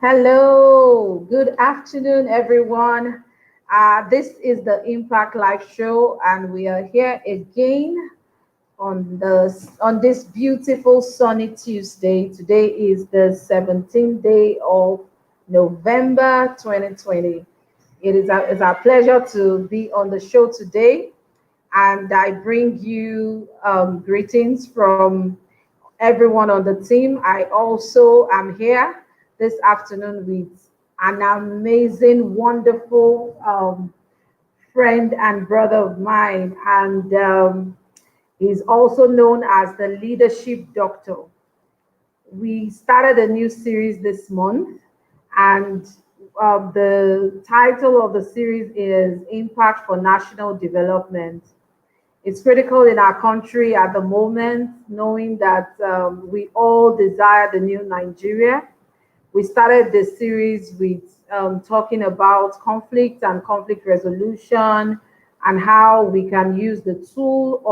Hello, good afternoon, everyone. This is the Impact Live Show, and we are here again on this beautiful sunny Tuesday. Today is the 17th day of November 2020. It's our pleasure to be on the show today, and I bring you greetings from everyone on the team. I also am here this afternoon with an amazing, wonderful friend and brother of mine, and he's also known as the Leadership Doctor. We started a new series this month, and the title of the series is Impact for National Development. It's critical in our country at the moment, knowing that we all desire the new Nigeria. We started this series with talking about conflict and conflict resolution and how we can use the tool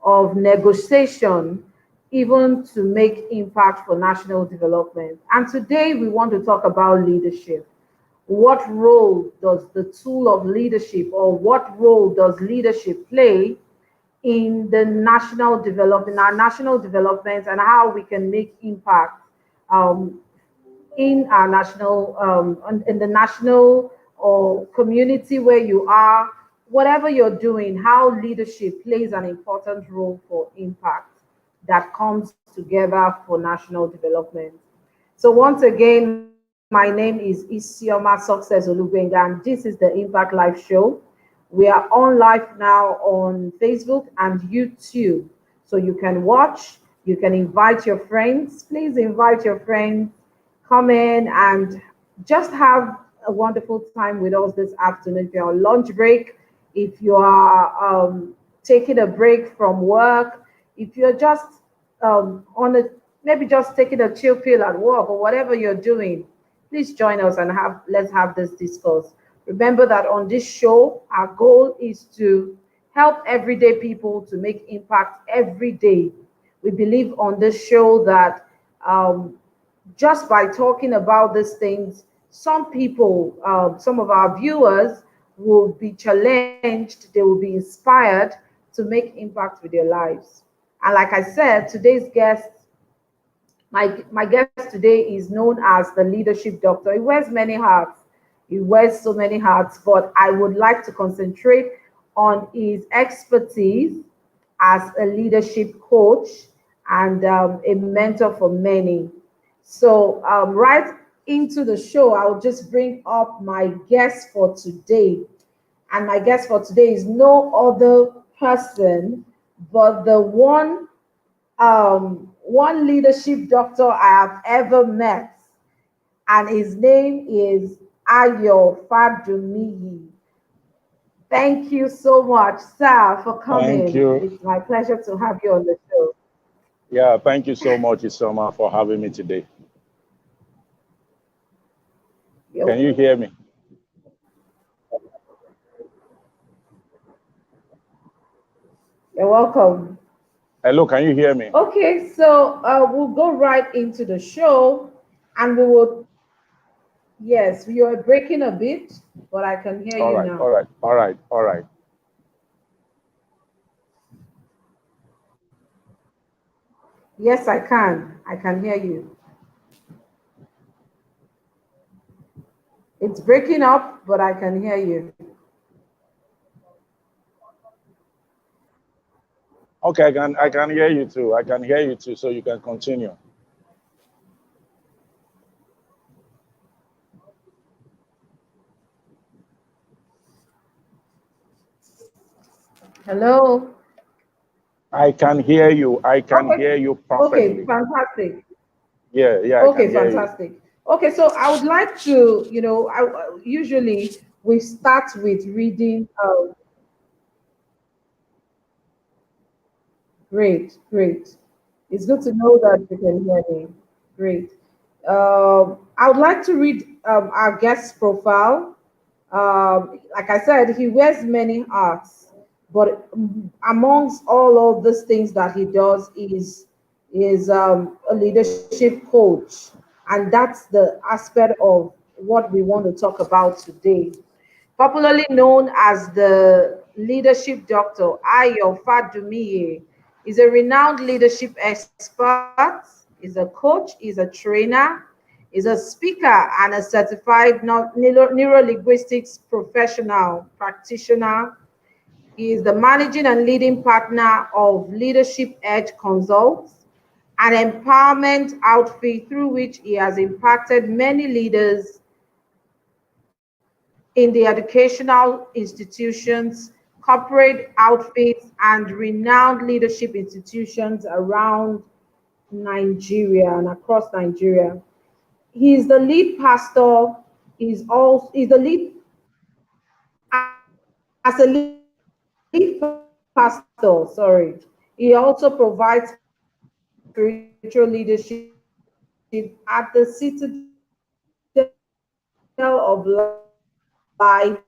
of negotiation even to make impact for national development. And today we want to talk about leadership. What role does the tool of leadership, or what role does leadership play in the national development, our national development, and how we can make impact um, in our national, in the national or community where you are, whatever you're doing, how leadership plays an important role for impact that comes together for national development. So once again, my name is Isioma Success Olugbenga, and this is the Impact Live Show. We are on live now on Facebook and YouTube. So you can watch, you can invite your friends. Please invite your friends, come in and just have a wonderful time with us this afternoon. If you're on lunch break, if you are taking a break from work, if you're just on a maybe just taking a chill pill at work or whatever you're doing, please join us and have let's have this discourse. Remember that on this show, our goal is to help everyday people to make impact every day. We believe on this show that um, just by talking about these things, some people, some of our viewers will be challenged, they will be inspired to make impact with their lives. And like I said, today's guest, my guest today is known as the leadership doctor. He wears many hats. He wears so many hats, but I would like to concentrate on his expertise as a leadership coach and a mentor for many. So, right into the show, I'll just bring up my guest for today. And my guest for today is no other person but the one leadership doctor I have ever met, and his name is Ayo Fadumiye. Thank you so much, sir, for Thank coming. you. It's my pleasure to have you on the show. Yeah, thank you so much, Isoma, for having me today. You're, Can you hear me? you're welcome. Hello, can you hear me? Okay, so we'll go right into the show, and we will. Yes, you are breaking a bit, but I can hear All you right, all now. right, all right, all right. Yes, I can. I can hear you. It's breaking up, but I can hear you. Okay, I can hear you too. I can hear you too, so you can continue. Hello. I can hear you. I can Okay. hear you Okay. perfectly. Fantastic. Yeah, yeah, I Okay. can hear you. Fantastic. Okay. So I would like to, usually we start with reading. Great. Great. It's good to know that you can hear me. Great. I would like to read our guest profile. Like I said, he wears many hats, but amongst all of these things that he does is a leadership coach, And that's the aspect of what we want to talk about today. Popularly known as the leadership doctor, Ayo Fadumiye is a renowned leadership expert, is a coach, is a trainer, is a speaker, and a certified neurolinguistics professional practitioner. He is the managing and leading partner of Leadership Edge Consults, an empowerment outfit through which he has impacted many leaders in the educational institutions, corporate outfits, and renowned leadership institutions around Nigeria and across Nigeria. He is the lead pastor. He's the lead as a lead pastor. Sorry, he also provides spiritual leadership at the Citadel of Light,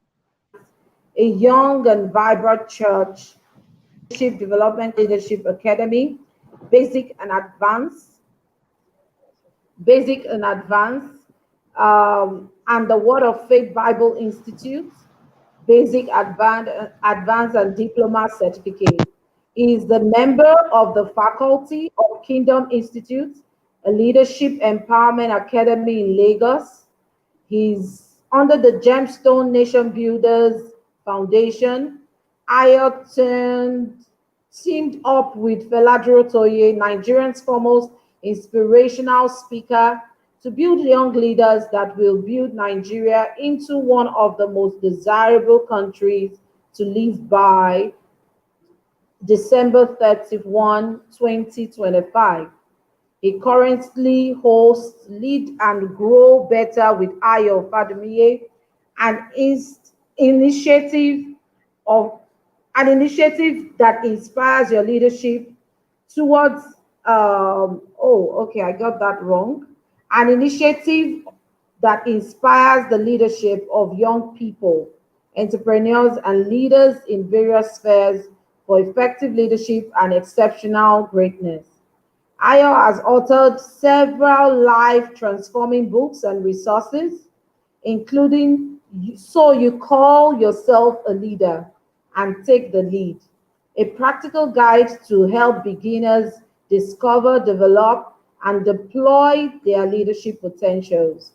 a young and vibrant church leadership development leadership academy, basic basic and advanced basic and advanced, and the Word of Faith Bible Institute, basic, advanced, and diploma certificate. He is the member of the faculty of Kingdom Institute, a leadership empowerment academy in Lagos. He's under the Gemstone Nation Builders Foundation. Ayrton teamed up with Feladro Toye, Nigerian's foremost inspirational speaker, to build young leaders that will build Nigeria into one of the most desirable countries to live by December 31, 2025. He currently hosts Lead and Grow Better with Ayo Fadumiye, an initiative of an initiative that inspires your leadership towards I got that wrong. An initiative that inspires the leadership of young people, entrepreneurs, and leaders in various spheres for effective leadership and exceptional greatness. Ayo has authored several life transforming books and resources, including So You Call Yourself a Leader and Take the Lead, a practical guide to help beginners discover, develop, and deploy their leadership potentials.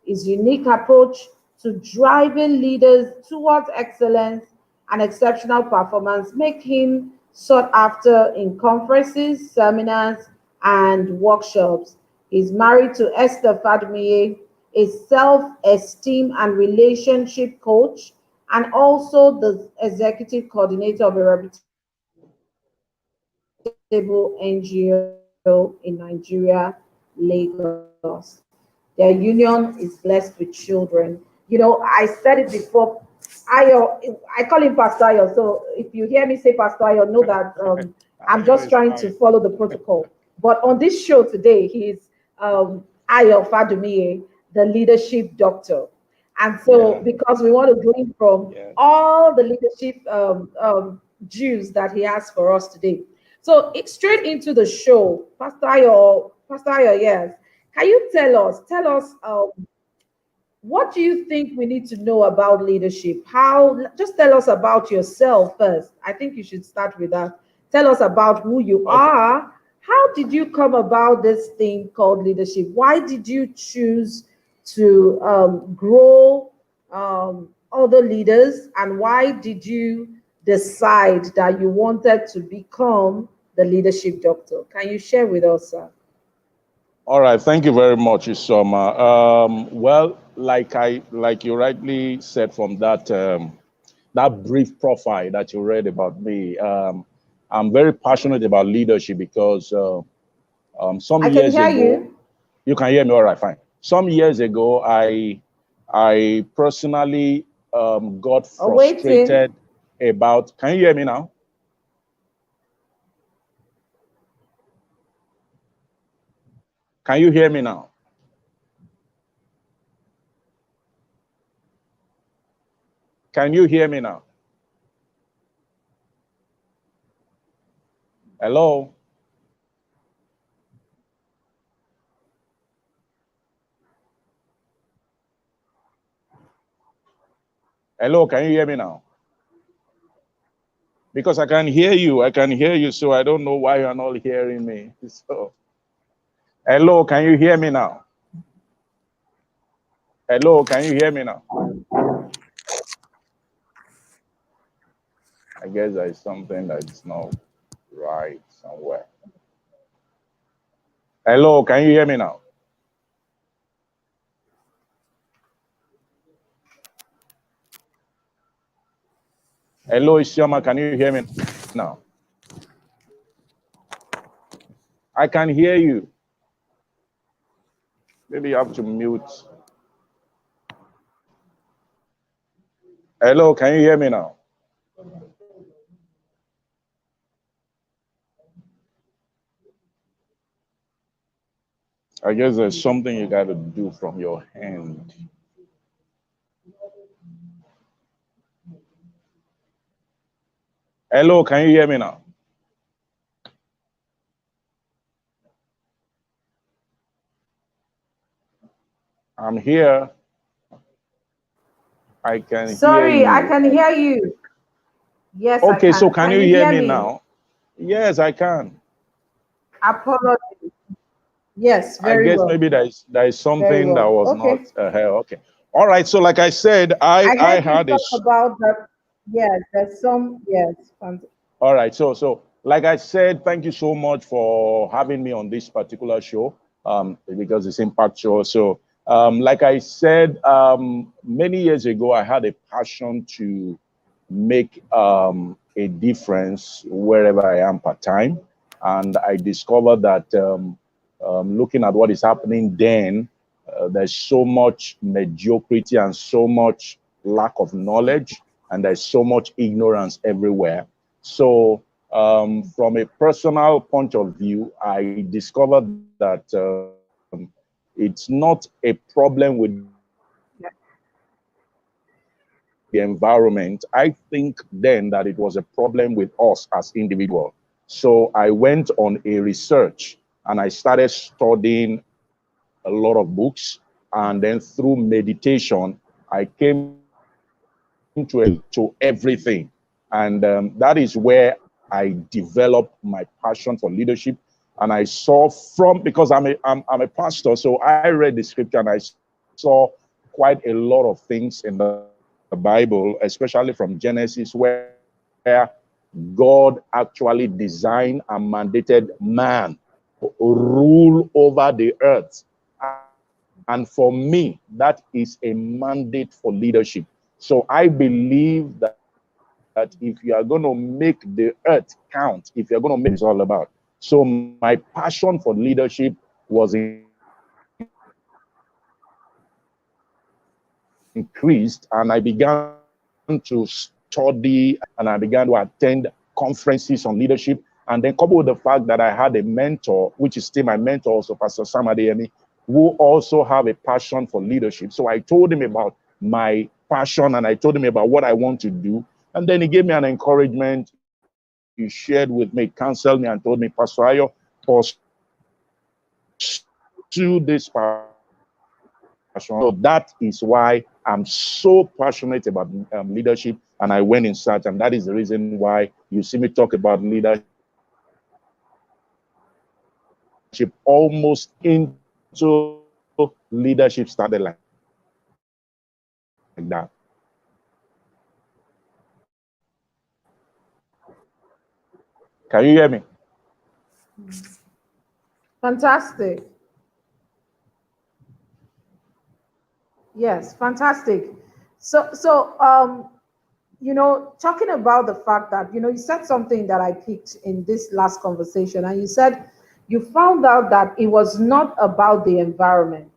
His unique approach to driving leaders towards excellence and exceptional performance make him sought after in conferences, seminars, and workshops. He's married to Esther Fadumiye, a self-esteem and relationship coach, and also the executive coordinator of a reputable NGO in Nigeria, Lagos. Their union is blessed with children. I said it before. I call him Pastor Ayo. So if you hear me say Pastor Ayo, know that I'm just trying to follow the It's protocol. fine. But on this show today, he's Ayo Fadumiye, the leadership doctor. And so, Yeah, because we want to glean from yeah. all the leadership Jews that he has for us today. So, straight into the show, Pastor Ayo, yes. Can you tell us, what do you think we need to know about leadership? Just tell us about yourself first. I think you should start with that. Tell us about who you Okay. are. How did you come about this thing called leadership? Why did you choose to grow other leaders? And why did you decide that you wanted to become the leadership doctor? Can you share with us, sir? All right. Thank you very much, Isoma. Well, like you rightly said from that brief profile that you read about me, I'm very passionate about leadership because some I can years hear ago, you. you can hear me. All right, fine. Some years ago, I personally got frustrated Waiting. about. Can you hear me now? Can you hear me now? Can you hear me now? Hello? Hello, can you hear me now? Because I can hear you. I can hear you, so I don't know why you're not hearing me. So, hello, can you hear me now? Hello, can you hear me now? I guess there is something that's not right somewhere. Hello, can you hear me now? Hello, Isioma, can you hear me now? I can hear you. Maybe you have to mute. Hello, can you hear me now? I guess there's something you got to do from your hand. Hello, can you hear me now? I'm here. I can hear Sorry, I you. can hear you. Yes, I Okay, so can. can Can you you hear hear me me? now? Yes, I can. Apologies. Yes, I very guess well. maybe there is Very something that well. was not Okay. here. Okay. All right. So like I said, I I I heard you had a talk about that. Yes, there's some, yes. All right. So like I said, thank you so much for having me on this particular show. Because it's Impact Show. So like I said, many years ago, I had a passion to make a difference wherever I am part time, and I discovered that looking at what is happening then, there's so much mediocrity and so much lack of knowledge, and there's so much ignorance everywhere. So, from a personal point of view, I discovered that it's not a problem with the environment. I think then that it was a problem with us as individuals. So I went on a research and I started studying a lot of books. And then through meditation, I came to a conclusion to everything. And that is where I developed my passion for leadership. And I saw from, because I'm a pastor, so I read the scripture and I saw quite a lot of things in the Bible, especially from Genesis, where God actually designed and mandated man to rule over the earth. And for me, that is a mandate for leadership. So I believe that if you are going to make the earth count, if you are going to make the earth count, that is what is all about. So my passion for leadership was increased, and I began to study and I began to attend conferences on leadership. And then coupled with the fact that I had a mentor, which is still my mentor, also Pastor Sam Adeyemi, who also have a passion for leadership. And I told him about my passion and I told him about what I want to do. And then he gave me an encouragement. He shared with me, counseled me, and told me, Pastor Ayo, pursue this passion. So that is why I'm so passionate about leadership. And that is the reason why you see me talk about leadership. And I went in search, and that is the reason why you see me talk about leadership almost into leadership started like that. Can you hear me? Fantastic. Yes, fantastic. So, talking about the fact that, you said something that I picked in this last conversation, and you said you found out that it was not about the environment.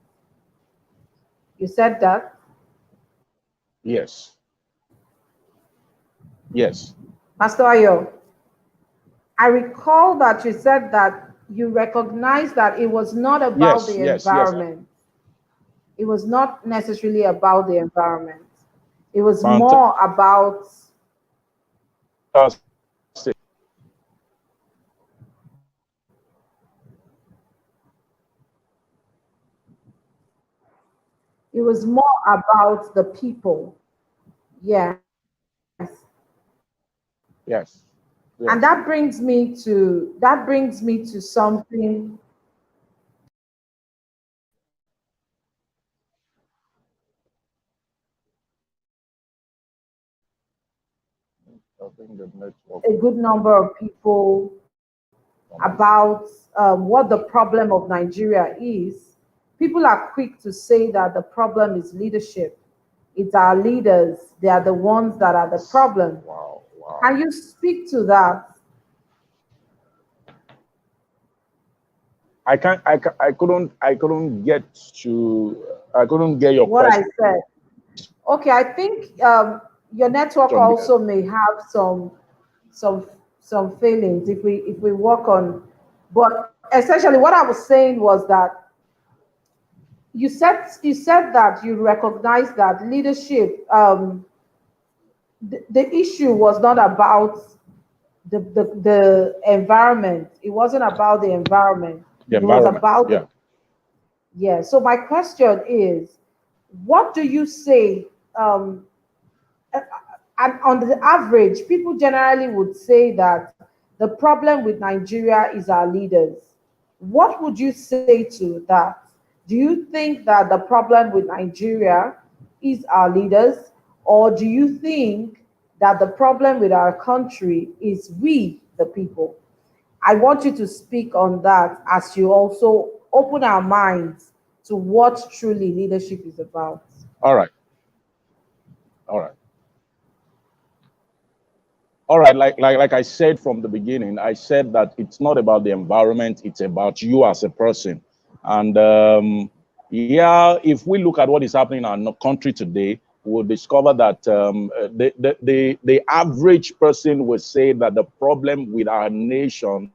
You said that, Yes. Yes. Pastor Ayo. I recall that you said that you recognized that it was not about Yes. the Yes. Yes. environment. It was not necessarily about the environment. It was Fantastic. more about, it was more about the people. Yes. Yes. And Yes. that brings me to something. I think the network A good number of people connection. about what the problem of Nigeria is, people are quick to say that the problem is leadership. It's our leaders, they are the ones that are the problem. Wow. Wow. Can you speak to that? I couldn't get to, I couldn't get your What question I said. Okay, I think your network there. also may have some some failings if we work on. But essentially, what I was saying was that you said that you recognize that leadership. The issue was not about the environment. It wasn't about the environment. The It was environment. about the Yeah. yeah. So my question is, what do you say? And on the average, people generally would say that the problem with Nigeria is our leaders. What would you say to that? Do you think that the problem with Nigeria is our leaders, or do you think that the problem with our country is we, the people? I want you to speak on that as you also open our minds to what truly leadership is about. All right. All right. All right. Like I said from the beginning, I said that it's not about the environment, it's about you as a person. And yeah, if we look at what is happening in our country today, we'll discover that the average person would say that the problem with our nation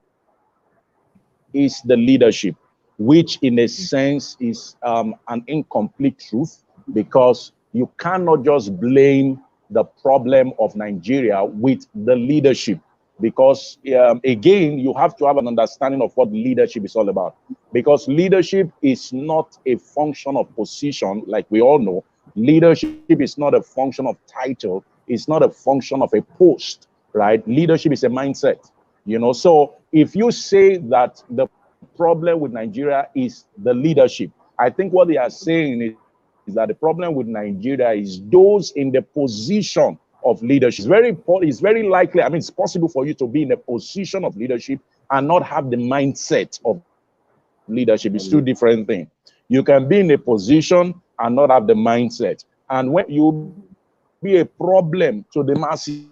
is the leadership, which in a sense is an incomplete truth, because you cannot just blame the problem of Nigeria with the leadership. Because again, you have to have an understanding of what leadership is all about. Because leadership is not a function of position, like we all know. Leadership is not a function of title, it's not a function of a post, right? Leadership is a mindset. So if you say that the problem with Nigeria is the leadership, I think what they are saying is that the problem with Nigeria is those in the position of leadership. It's very likely, I mean, it's possible for you to be in a position of leadership and not have the mindset of leadership. It's two different things. You can be in a position and not have the mindset. And when you'll be a problem to the masses,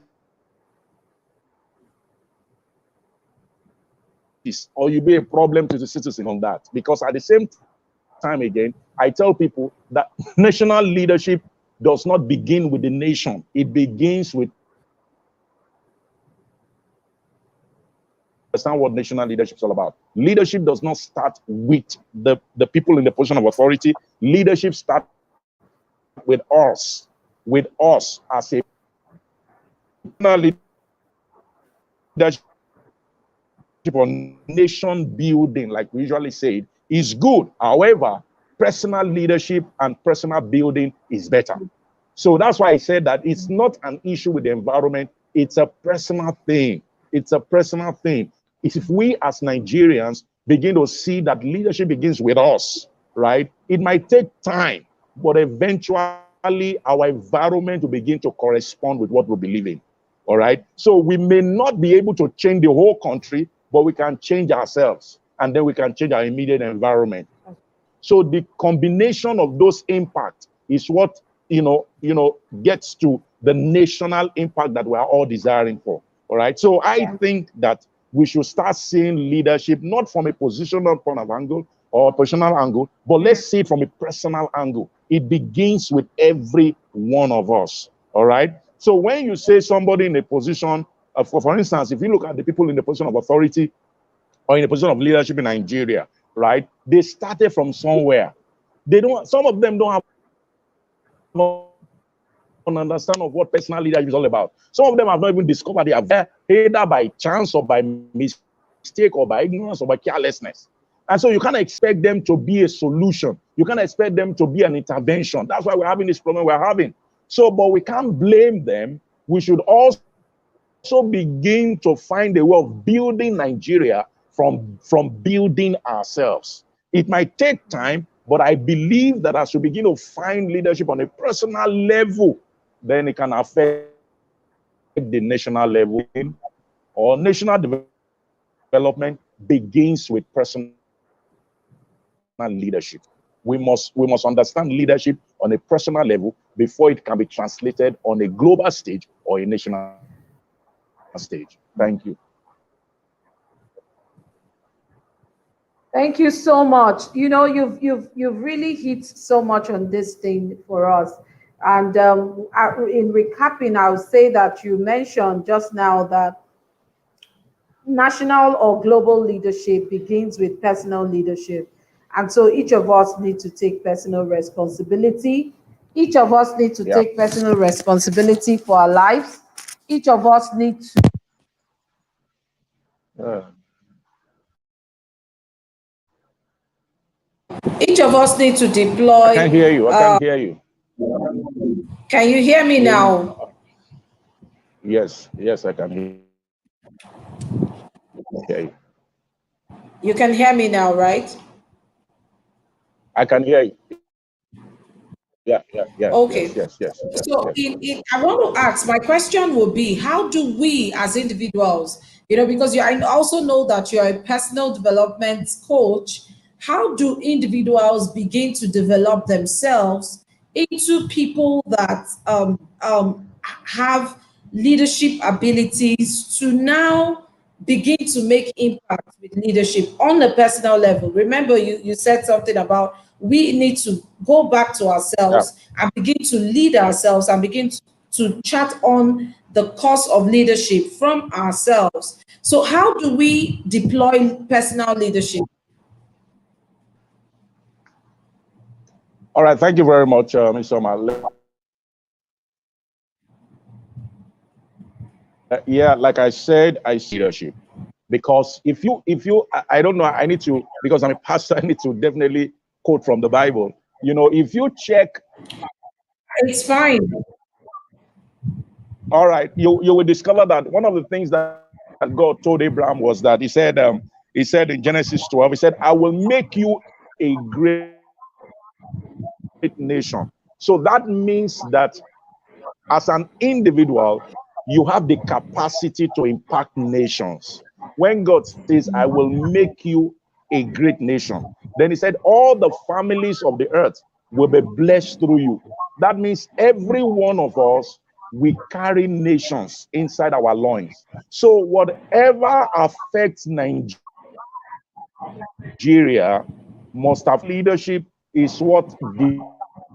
or you'll be a problem to the citizens on that. Because at the same time, again, I tell people that national leadership does not begin with the nation. It begins with every one of us. All right. So we may not be able to change the whole country, but eventually our environment will begin to correspond with what we're believing in. All right. So leadership does not start with the people in the position of authority. Leadership starts with us, as a people. National leadership or nation building, like we usually say, is good. However, personal leadership and personal building is better. So that's why I said that it's not an issue with the environment, it's a personal thing. It's a personal thing. If we as Nigerians begin to see that leadership begins with us, right, it might take time, but eventually our environment will begin to correspond with what we believe in. All right. So we may not be able to change the whole country, but we can change ourselves, and then we can change our immediate environment. So the combination of those impacts is what gets to the national impact that we are all desiring for. All right. So I think Yeah. that we should start seeing leadership not from a positional point of angle or positional angle, but let's see it from a personal angle. It begins with every one of us. All right. So when you say somebody in a position, for instance, if you look at the people in the position of authority or in a position of leadership in Nigeria, right? They started from somewhere. They don't. Some of them don't have an understanding of what personal leadership is all about. Some of them have not even discovered they are there, either by chance or by mistake or by ignorance or by carelessness. And so you can't expect them to be a solution. You can't expect them to be an intervention. That's why we're having this problem we're having. So, but we can't blame them. We should also begin to find a way of building Nigeria from building ourselves. It might take time, but I believe that as we begin to find leadership on a personal level, then it can affect the national level, or national development begins with personal leadership. We must understand leadership on a personal level before it can be translated on a global stage or a national stage. Thank you. Thank you so much. You know, you've really hit so much on this thing for us. And in recapping, I would say that you mentioned just now that national or global leadership begins with personal leadership. And so each of us need to take personal responsibility. Each of us need to Yeah. take personal responsibility for our lives. Each of us need to Uh, each of us need to I can't deploy. hear you. I can't hear you. Can you hear me You now? yes, yes, I can hear you. You can hear me now, right? I can hear you. Yeah, yeah, yeah, yes, Okay. yes, yes, yes, So yes. I want to ask, my question will be, how do we as individuals, because I also know that you're a personal development coach, how do individuals begin to develop themselves into people that have leadership abilities to now begin to make impact with leadership on a personal level? Remember, you said something about we need to go back to Yeah. ourselves and begin to lead ourselves and begin to chart on the course of leadership from ourselves. So how do we deploy personal leadership? All right. Thank you very much, Mr. Omar. Yeah, like I said, I see leadership because I don't know, I need to, because I'm a pastor, I need to definitely quote from the Bible. If you check, It's fine. all right, you will discover that one of the things that God told Abraham was that he said in Genesis 12, he said, I will make you a great nation. So that means that as an individual, you have the capacity to impact nations. When God says, I will make you a great nation, then he said, all the families of the earth will be blessed through you. That means every one of us, we carry nations inside our loins. So whatever affects Nigeria must have leadership is what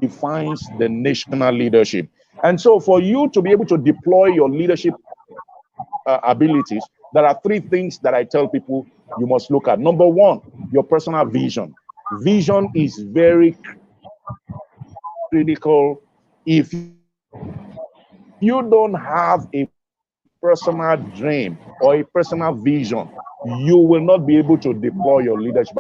defines the national leadership. And so for you to be able to deploy your leadership abilities, there are three things that I tell people you must look at. Number one, your personal vision. Vision is very critical. If you don't have a personal dream or a personal vision, you will not be able to deploy your leadership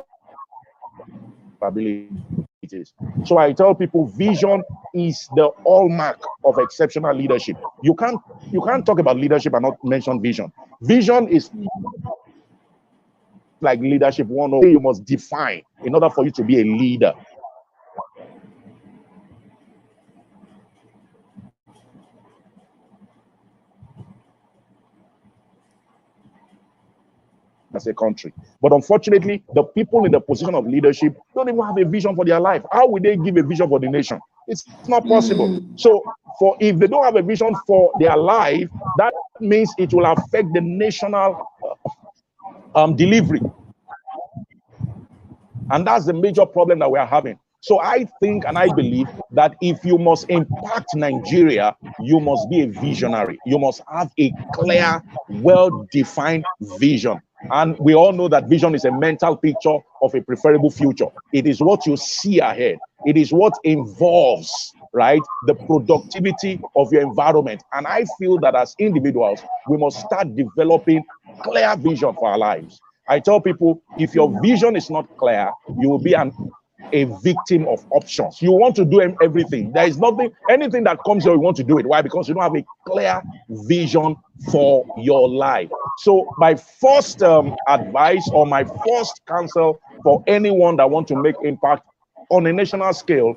abilities. So I tell people vision is the hallmark of exceptional leadership. You can't talk about leadership and not mention vision. Vision is like leadership 101. You must define in order for you to be a leader as a country. But unfortunately, the people in the position of leadership don't even have a vision for their life. How will they give a vision for the nation? It's not possible. So if they don't have a vision for their life, that means it will affect the national delivery. And that's the major problem that we are having. So I think and I believe that if you must impact Nigeria, you must be a visionary. You must have a clear, well-defined vision. And we all know that vision is a mental picture of a preferable future. It is what you see ahead. It is what involves, right, the productivity of your environment. And I feel that as individuals, we must start developing clear vision for our lives. I tell people, if your vision is not clear, you will be an a victim of options. You want to do everything. There is anything that comes here, you want to do it. Why? Because you don't have a clear vision for your life. So my first advice, or my first counsel for anyone that wants to make impact on a national scale,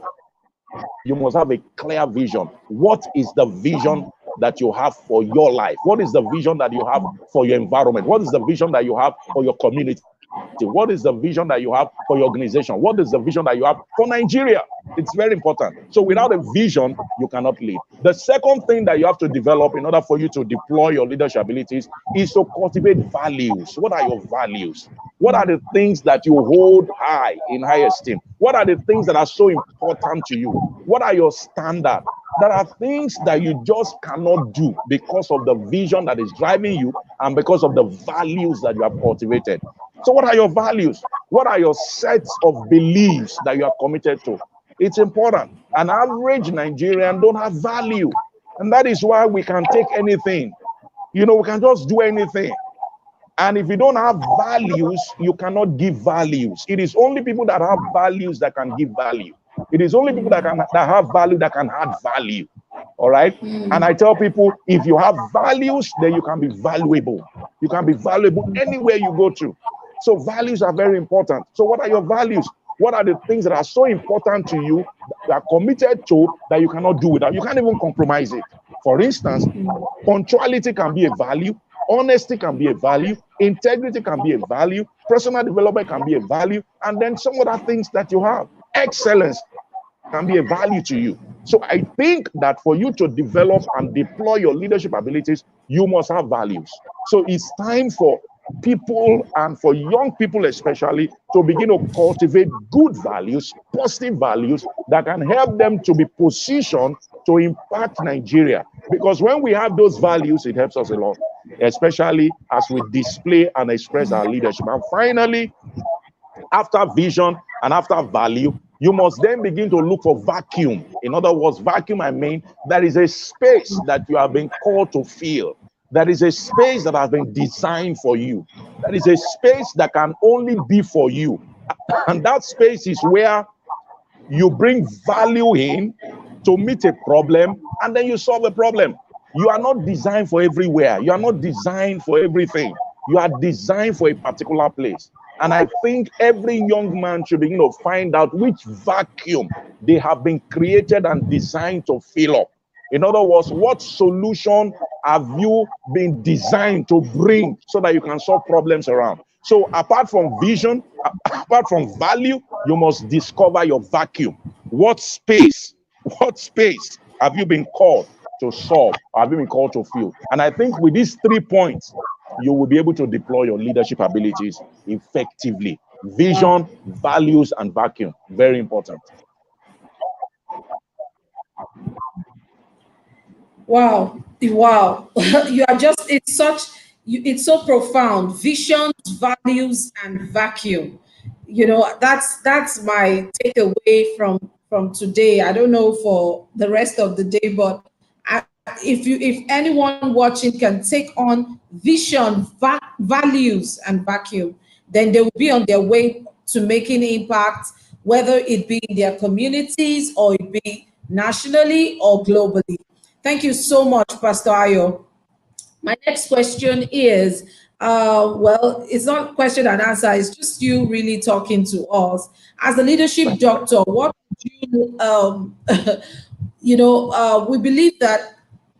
you must have a clear vision. What is the vision that you have for your life? What is the vision that you have for your environment? What is the vision that you have for your community? What is the vision that you have for your organization? What is the vision that you have for Nigeria? It's very important. So without a vision, you cannot lead. The second thing that you have to develop in order for you to deploy your leadership abilities is to cultivate values. What are your values? What are the things that you hold high in high esteem? What are the things that are so important to you? What are your standards? There are things that you just cannot do because of the vision that is driving you and because of the values that you have cultivated. So what are your values? What are your sets of beliefs that you are committed to? It's important. An average Nigerian don't have value. And that is why we can take anything. We can just do anything. And if you don't have values, you cannot give values. It is only people that have values that can give value. It is only people that have value that can add value. All right. And I tell people, if you have values, then you can be valuable. You can be valuable anywhere you go to. So values are very important. So what are your values? What are the things that are so important to you, that are committed to, that you cannot do without? You can't even compromise it. For instance, punctuality can be a value. Honesty can be a value. Integrity can be a value. Personal development can be a value. And then some other things that you have. Excellence can be a value to you. So I think that for you to develop and deploy your leadership abilities, you must have values. So it's time for people, and for young people especially, to begin to cultivate good values, positive values that can help them to be positioned to impact Nigeria. Because when we have those values, it helps us a lot, especially as we display and express our leadership. And finally, after vision and after value, you must then begin to look for vacuum. In other words, vacuum, I mean, there is a space that you have been called to fill. That is a space that has been designed for you. That is a space that can only be for you. And that space is where you bring value in to meet a problem, and then you solve the problem. You are not designed for everywhere. You are not designed for everything. You are designed for a particular place. And I think every young man should begin to find out which vacuum they have been created and designed to fill up. In other words, what solution have you been designed to bring so that you can solve problems around? So apart from vision, apart from value, you must discover your vacuum. What space have you been called to solve? Or have you been called to fill? And I think with these 3 points, you will be able to deploy your leadership abilities effectively. Vision, values, and vacuum. Very important. Wow. Wow. You are just, it's so profound. Visions, values, and vacuum. That's my takeaway from today. I don't know for the rest of the day, but if anyone watching can take on vision, values, and vacuum, then they will be on their way to making impact, whether it be in their communities or it be nationally or globally. Thank you so much, Pastor Ayo. My next question is, well, it's not question and answer. It's just you really talking to us as a leadership doctor. What would you, we believe that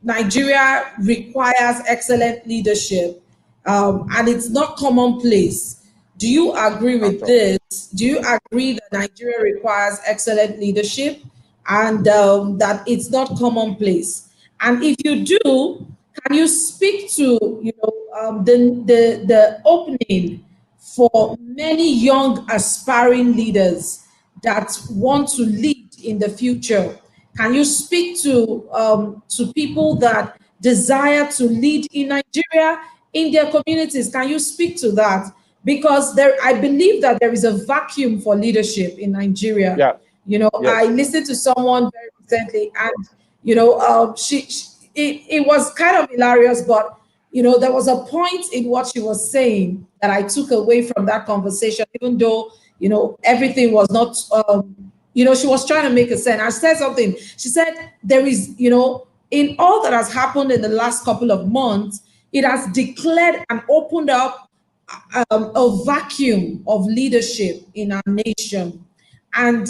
Nigeria requires excellent leadership, and it's not commonplace. Do you agree with this? Do you agree that Nigeria requires excellent leadership and that it's not commonplace? And if you do, can you speak to the opening for many young aspiring leaders that want to lead in the future? Can you speak to people that desire to lead in Nigeria, in their communities? Can you speak to that? Because I believe that there is a vacuum for leadership in Nigeria. Yeah. Yes. I listened to someone very recently, and it was kind of hilarious, but there was a point in what she was saying that I took away from that conversation, even though everything was not, she was trying to make a sense. I said something. She said, there is, in all that has happened in the last couple of months, it has declared and opened up a vacuum of leadership in our nation. And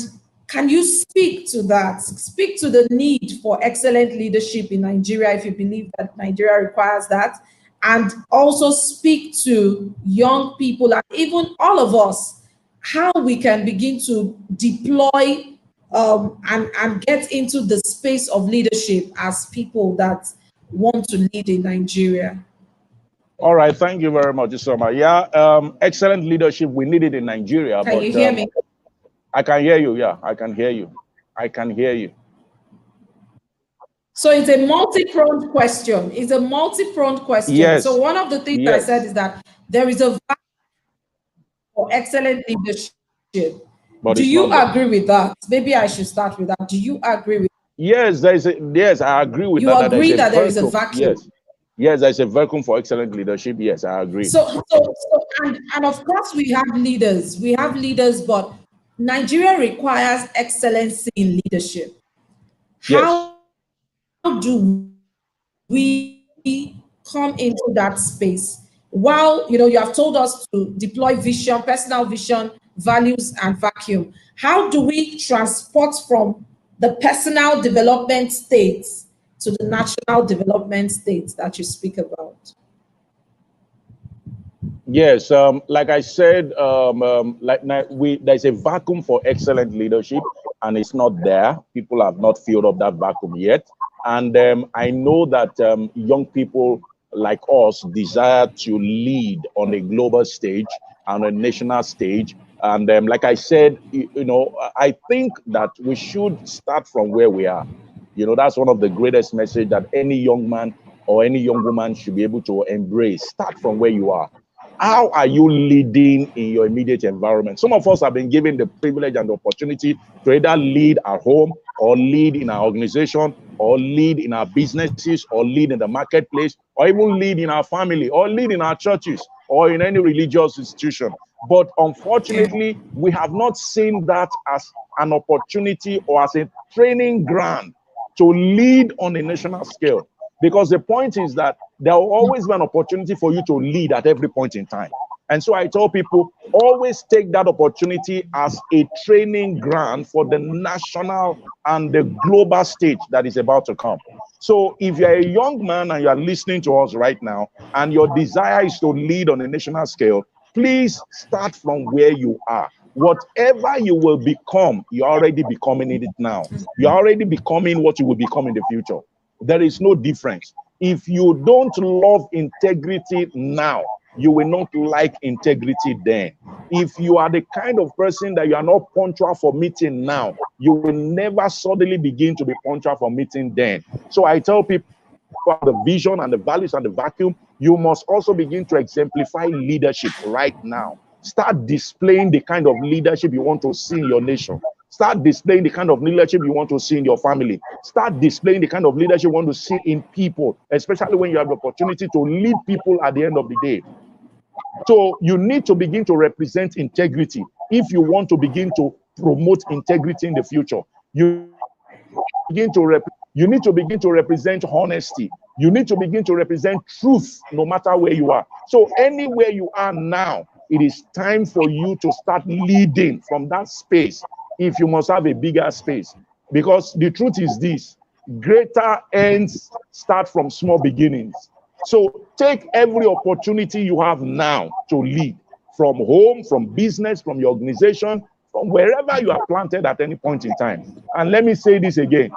can you speak to that? Speak to the need for excellent leadership in Nigeria, if you believe that Nigeria requires that. And also speak to young people and even all of us, how we can begin to deploy and get into the space of leadership as people that want to lead in Nigeria. All right, thank you very much, Isoma. Yeah, excellent leadership. We need it in Nigeria. Can you hear me? I can hear you. Yeah, I can hear you. I can hear you. So it's a multi-pronged question. It's a multi-pronged question. Yes. So one of the things I said is that there is a value for excellent leadership. But do you agree with that? Maybe I should start with that. Do you agree with that? Yes, yes, I agree with you that. You agree that there is a vacuum? Yes. Yes, there's a vacuum for excellent leadership. Yes, I agree. And of course we have leaders. We have leaders, but Nigeria requires excellence in leadership. How do we come into that space? While you have told us to deploy vision, personal vision, values, and vacuum. How do we transport from the personal development states to the national development states that you speak about? Yes, like I said, there's a vacuum for excellent leadership, and it's not there. People have not filled up that vacuum yet. And I know that young people like us desire to lead on a global stage and a national stage. And like I said, I think that we should start from where we are. That's one of the greatest messages that any young man or any young woman should be able to embrace. Start from where you are. How are you leading in your immediate environment? Some of us have been given the privilege and the opportunity to either lead at home or lead in our organization or lead in our businesses or lead in the marketplace or even lead in our family or lead in our churches or in any religious institution. But unfortunately, we have not seen that as an opportunity or as a training ground to lead on a national scale. Because the point is that there will always be an opportunity for you to lead at every point in time. And so I tell people, always take that opportunity as a training ground for the national and the global stage that is about to come. So if you're a young man and you're listening to us right now, and your desire is to lead on a national scale, please start from where you are. Whatever you will become, you're already becoming it now. You're already becoming what you will become in the future. There is no difference. If you don't love integrity now, you will not like integrity then. If you are the kind of person that you are not punctual for meeting now, you will never suddenly begin to be punctual for meeting then. So I tell people, the vision and the values and the vacuum, you must also begin to exemplify leadership right now. Start displaying the kind of leadership you want to see in your nation. Start displaying the kind of leadership you want to see in your family. Start displaying the kind of leadership you want to see in people, especially when you have the opportunity to lead people at the end of the day. So you need to begin to represent integrity if you want to begin to promote integrity in the future. You need to begin to represent honesty. You need to begin to represent truth no matter where you are. So anywhere you are now, it is time for you to start leading from that space if you must have a bigger space. Because the truth is this, greater ends start from small beginnings. So take every opportunity you have now to lead, from home, from business, from your organization, from wherever you are planted at any point in time. And let me say this again.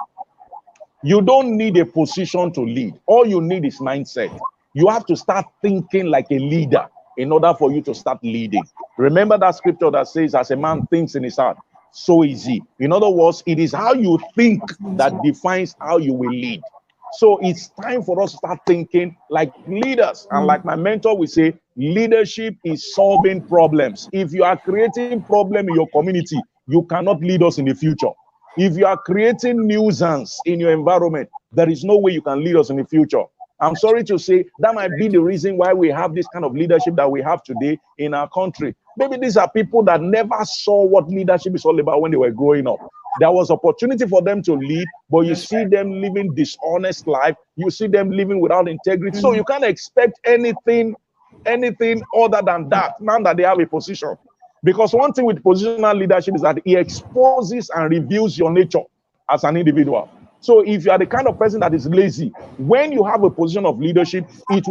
You don't need a position to lead. All you need is mindset. You have to start thinking like a leader in order for you to start leading. Remember that scripture that says, as a man thinks in his heart, so is he. In other words, it is how you think that defines how you will lead. So it's time for us to start thinking like leaders. And like my mentor will say, leadership is solving problems. If you are creating problem in your community, you cannot lead us in the future. If you are creating nuisance in your environment, there is no way you can lead us in the future. I'm sorry to say that might be the reason why we have this kind of leadership that we have today in our country. Maybe these are people that never saw what leadership is all about when they were growing up. There was opportunity for them to lead, but you see them living dishonest life. You see them living without integrity. So you can't expect anything other than that now that they have a position. Because one thing with positional leadership is that it exposes and reveals your nature as an individual. So if you are the kind of person that is lazy, when you have a position of leadership, it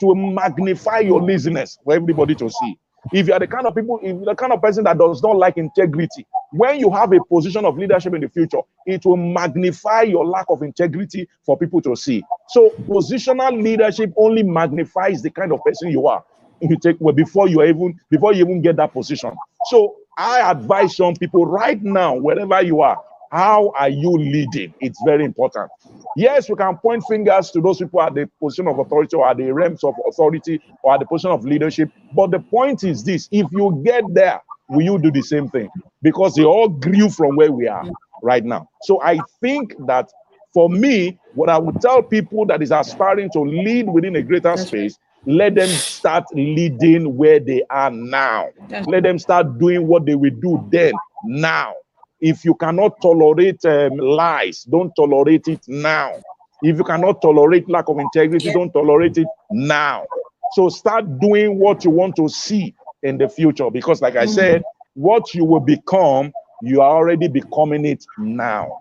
will magnify your laziness for everybody to see. If you are the kind of people, if you're the kind of person that does not like integrity, when you have a position of leadership in the future, it will magnify your lack of integrity for people to see. So positional leadership only magnifies the kind of person you are. You take before you even get that position. So I advise some people right now, wherever you are, how are you leading? It's very important. Yes, we can point fingers to those people at the position of authority or at the realms of authority or at the position of leadership. But the point is this: if you get there, will you do the same thing? Because they all grew from where we are right now. So I think that for me, what I would tell people that is aspiring to lead within a greater space, let them start leading where they are now. Let them start doing what they will do then, now. If you cannot tolerate lies, don't tolerate it now. If you cannot tolerate lack of integrity, don't tolerate it now. So start doing what you want to see in the future. Because like I said, what you will become, you are already becoming it now.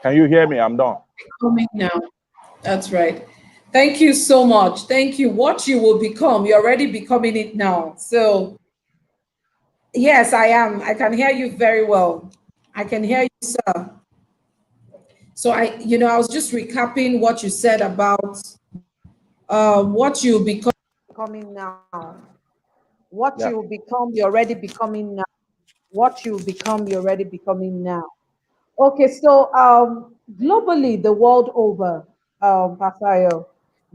Can you hear me? I'm done. Coming now. That's right. Thank you so much. Thank you. What you will become, you're already becoming it now. So, yes, I am. I can hear you very well. I can hear you, sir. So I was just recapping what you said about what you become. Becoming now. What Yeah. you become, you're already becoming now. What you become, you're already becoming now. Okay, so globally, the world over, Pasayo,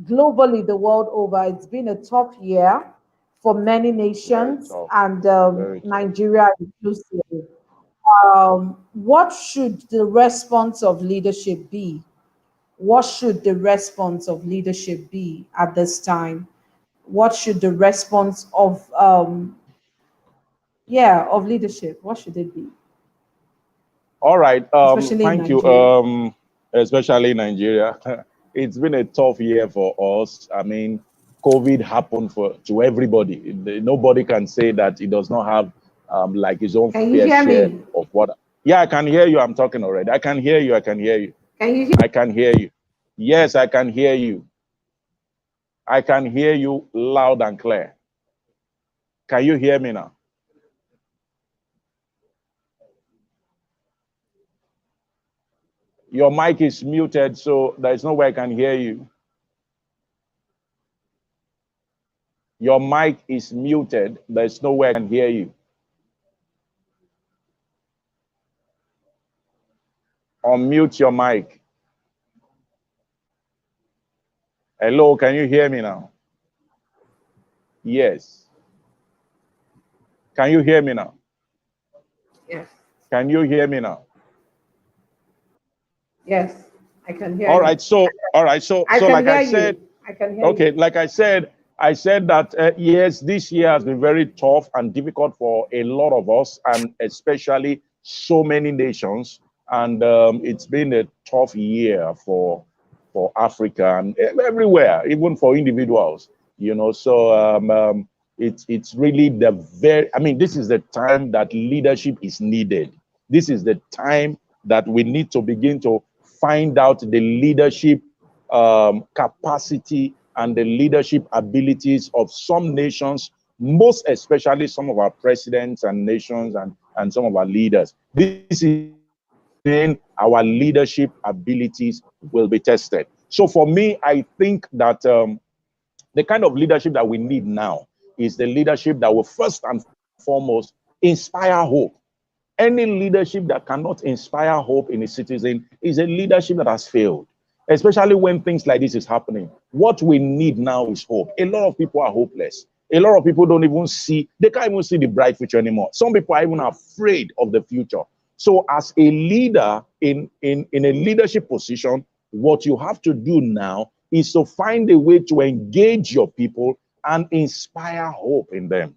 globally, the world over, it's been a tough year for many Very nations tough. and Very tough. Nigeria inclusive. What should the response of leadership be? What should the response of leadership be at this time? What should the response of of leadership? What should it be? All right. Especially in Thank you. Nigeria. Especially in Nigeria. It's been a tough year for us. I mean, COVID happened to everybody. Nobody can say that he does not have like his own Can you fair hear share me? of what. Yeah, I can hear you. I'm talking already. I can hear you. I can hear you. Can you hear? I can hear you. Yes, I can hear you. I can hear you loud and clear. Can you hear me now? Your mic is muted, so there's no way I can hear you. Your mic is muted. There's no way I can hear you. Unmute your mic. Hello, can you hear me now? Yes. Can you hear me now? Yes. Can you hear me now? Yes. I can hear All you. right. So I can like hear I said, you. I can hear okay, you. like I said that yes, this year has been very tough and difficult for a lot of us, and especially so many nations. And it's been a tough year for Africa and everywhere, even for individuals. So it's really I mean, this is the time that leadership is needed. This is the time that we need to begin to find out the leadership capacity and the leadership abilities of some nations, most especially some of our presidents and nations and some of our leaders. This is when our leadership abilities will be tested. So for me, I think that the kind of leadership that we need now is the leadership that will first and foremost inspire hope. Any leadership that cannot inspire hope in a citizen is a leadership that has failed, especially when things like this is happening. What we need now is hope. A lot of people are hopeless. A lot of people don't even see, they can't even see the bright future anymore. Some people are even afraid of the future. So as a leader in a leadership position, what you have to do now is to find a way to engage your people and inspire hope in them.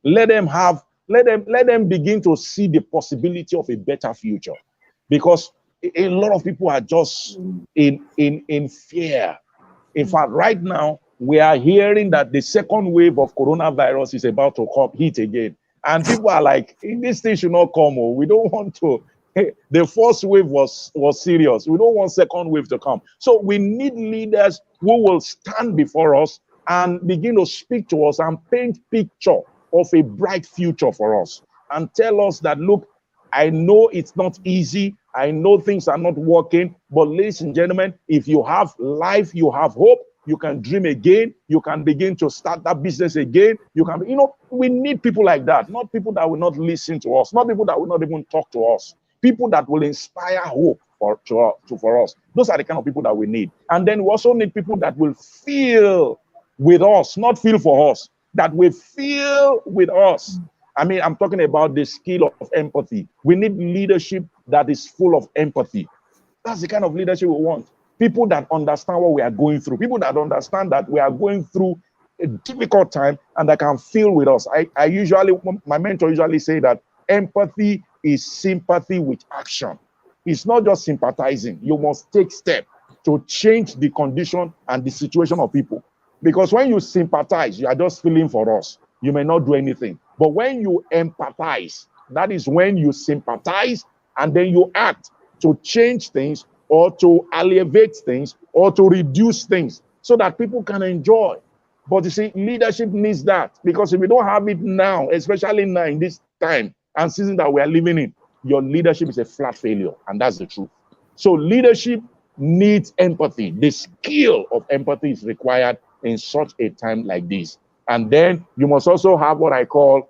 Let them begin to see the possibility of a better future. Because a lot of people are just in fear. In fact, right now, we are hearing that the second wave of coronavirus is about to come hit again. And people are like, this thing should not come. Oh, we don't want to. The first wave was serious. We don't want second wave to come. So we need leaders who will stand before us and begin to speak to us and paint picture of a bright future for us and tell us that, look, I know it's not easy. I know things are not working, but ladies and gentlemen, if you have life, you have hope, you can dream again, you can begin to start that business again. You can, we need people like that, not people that will not listen to us, not people that will not even talk to us, people that will inspire hope for us. Those are the kind of people that we need. And then we also need people that will feel with us, not feel for us, that will feel with us. I mean, I'm talking about the skill of empathy. We need leadership that is full of empathy. That's the kind of leadership we want. People that understand what we are going through. People that understand that we are going through a difficult time and that can feel with us. My mentor usually say that empathy is sympathy with action. It's not just sympathizing. You must take steps to change the condition and the situation of people. Because when you sympathize, you are just feeling for us. You may not do anything. But when you empathize, that is when you sympathize and then you act to change things or to alleviate things or to reduce things so that people can enjoy. But you see, leadership needs that, because if we don't have it now, especially now in this time and season that we are living in, your leadership is a flat failure, and that's the truth. So leadership needs empathy. The skill of empathy is required in such a time like this. And then you must also have what I call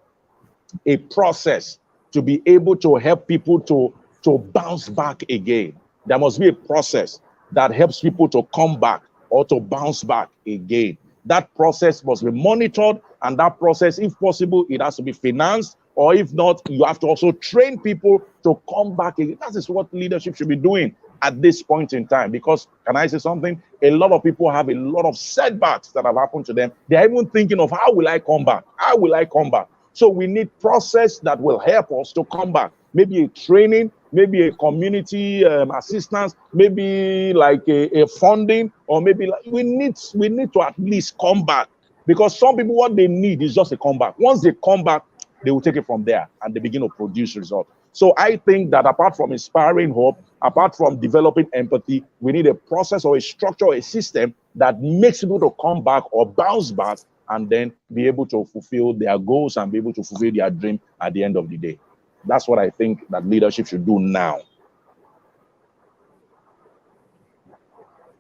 a process to be able to help people to bounce back again. There must be a process that helps people to come back or to bounce back again. That process must be monitored, and that process, if possible, it has to be financed, or if not, you have to also train people to come back again. That is what leadership should be doing at this point in time. Because, can I say something? A lot of people have a lot of setbacks that have happened to them. They're even thinking of, how will I come back? How will I come back? So we need process that will help us to come back. Maybe a training, maybe a community assistance, maybe like a funding, or maybe like we need to at least come back. Because some people, what they need is just a comeback. Once they come back, they will take it from there and they begin to produce results. So I think that apart from inspiring hope, apart from developing empathy, we need a process or a structure or a system that makes people to come back or bounce back and then be able to fulfill their goals and be able to fulfill their dream at the end of the day. That's what I think that leadership should do now.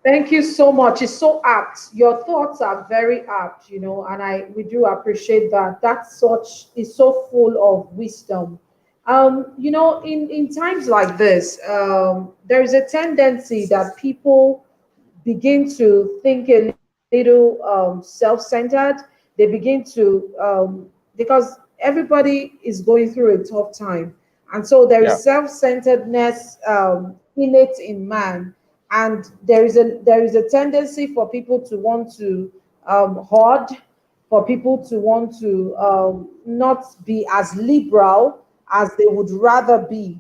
Thank you so much. It's so apt. Your thoughts are very apt, and we do appreciate that. That such is so full of wisdom. In times like this, there is a tendency that people begin to think a little self-centered. They begin to because everybody is going through a tough time, and so there is self-centeredness innate in man, and there is a tendency for people to want to hoard, for people to want to not be as liberal as they would rather be.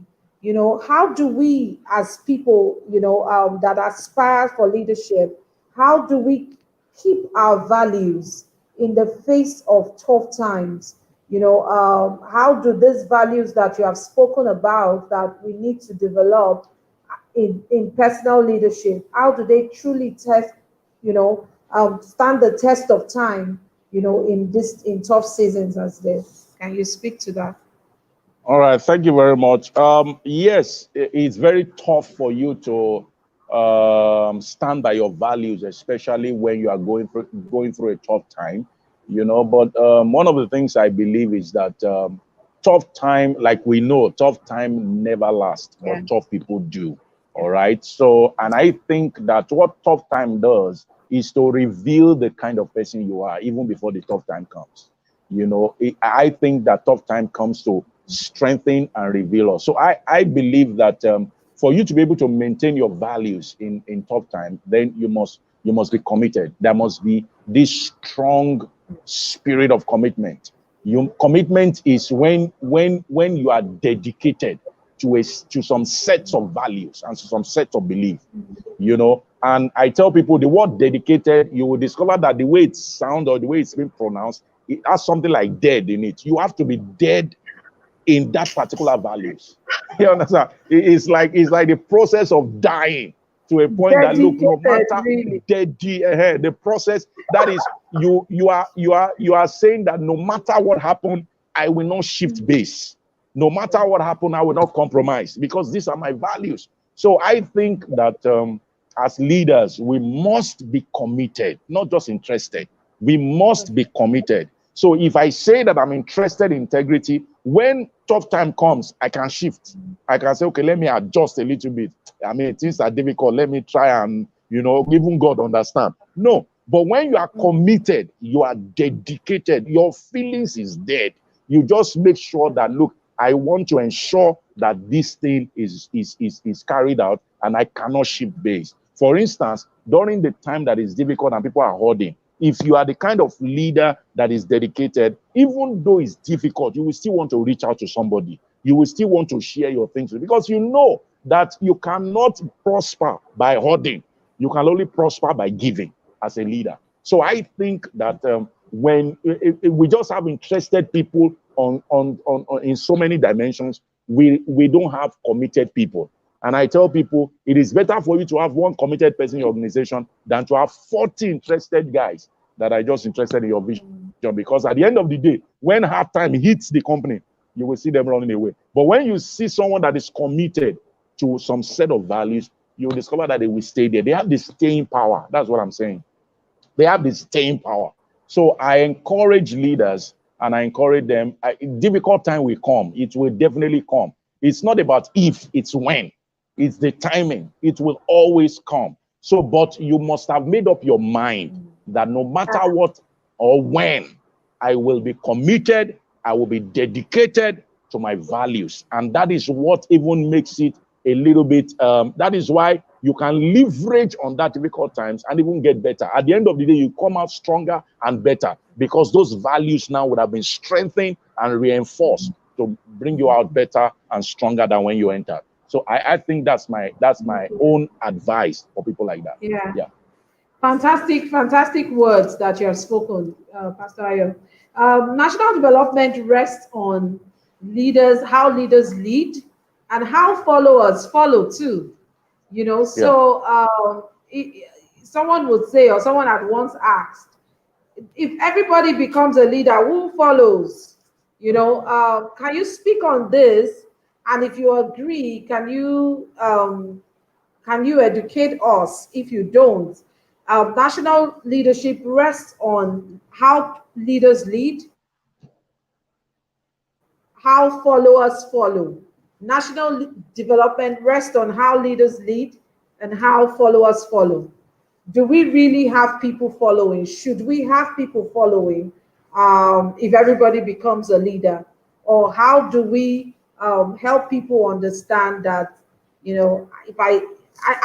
How do we as people, that aspire for leadership, how do we keep our values in the face of tough times? How do these values that you have spoken about that we need to develop in personal leadership, how do they truly stand the test of time, in tough seasons as this? Can you speak to that? All right, thank you very much. Yes, it's very tough for you to stand by your values, especially when you are going through a tough time, But one of the things I believe is that tough time, like we know, tough time never lasts, but tough people do. All right. So, and I think that what tough time does is to reveal the kind of person you are even before the tough time comes. I think that tough time comes to strengthen and reveal us. So I believe that for you to be able to maintain your values in tough time, then you must be committed. There must be this strong spirit of commitment. Commitment is when you are dedicated to some sets of values and to some sets of belief. And I tell people the word dedicated, you will discover that the way it sounds or the way it's been pronounced, it has something like dead in it. You have to be dead in that particular values. You understand? It's like the process of dying to a point that, look, no matter really. the process that is, you are saying that no matter what happened, I will not shift base. No matter what happened, I will not compromise, because these are my values. So I think that as leaders, we must be committed, not just interested. We must be committed. So if I say that I'm interested in integrity, when tough time comes, I can shift. I can say, okay, let me adjust a little bit. I mean, things are difficult. Let me try and, even God understand. No, but when you are committed, you are dedicated, your feelings is dead. You just make sure that, look, I want to ensure that this thing is carried out and I cannot shift base. For instance, during the time that is difficult and people are hoarding, if you are the kind of leader that is dedicated, even though it's difficult, you will still want to reach out to somebody. You will still want to share your things, because you know that you cannot prosper by hoarding. You can only prosper by giving as a leader. So I think that when we just have interested people on in so many dimensions, we don't have committed people. And I tell people, it is better for you to have one committed person in your organization than to have 40 interested guys that are just interested in your vision. Because at the end of the day, when hard time hits the company, you will see them running away. But when you see someone that is committed to some set of values, you will discover that they will stay there. They have the staying power. That's what I'm saying. They have the staying power. So I encourage leaders and I encourage them. Difficult time will come. It will definitely come. It's not about if, it's when. It's the timing. It will always come. So, but you must have made up your mind that no matter what or when, I will be committed, I will be dedicated to my values. And that is what even makes it a little bit, that is why you can leverage on that difficult times and even get better. At the end of the day, you come out stronger and better, because those values now would have been strengthened and reinforced to bring you out better and stronger than when you entered. So I think that's my own advice for people like that. Yeah. Fantastic words that you have spoken, Pastor Ayo. National development rests on leaders, how leaders lead, and how followers follow too. So someone would say, or someone had once asked, if everybody becomes a leader, who follows? Can you speak on this? And if you agree, can you educate us? If you don't, national leadership rests on how leaders lead, how followers follow. National development rests on how leaders lead and how followers follow. Do we really have people following? Should we have people following if everybody becomes a leader? Or how do we help people understand that, if I